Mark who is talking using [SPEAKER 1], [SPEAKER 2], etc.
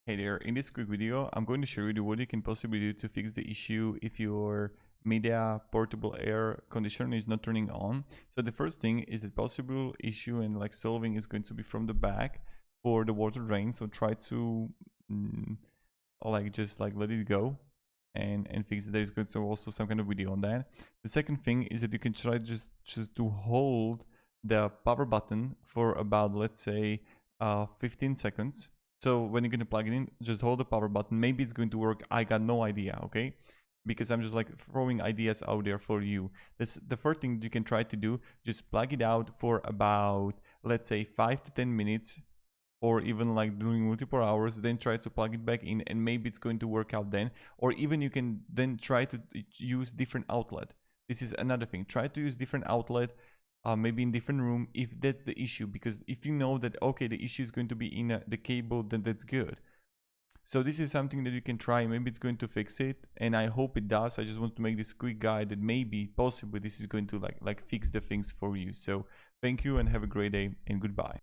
[SPEAKER 1] Hey there, in this quick video, I'm going to show you what you can possibly do to fix the issue if your Midea portable air conditioner is not turning on. So the first thing is the possible issue and like solving is going to be from the back for the water drain. So try to just let it go and fix it. There's going to also some kind of video on that. The second thing is that you can try just to hold the power button for about, let's say, 15 seconds. So when you're going to plug it in, just hold the power button. Maybe it's going to work. I got no idea, okay? Because I'm just like throwing ideas out there for you. This the first thing you can try to do. Just plug it out for about, let's say, 5 to 10 minutes, or even like doing multiple hours, then try to plug it back in, and maybe it's going to work out then. Or even you can then try to use different outlet. This is another thing. Try to use different outlet, maybe in different room if that's the issue, because if you know that okay, the issue is going to be in the cable, then that's good. So this is something that you can try. Maybe it's going to fix it, and I hope it does. I just want to make this quick guide that maybe possibly this is going to like fix the things for you. So thank you and have a great day and goodbye.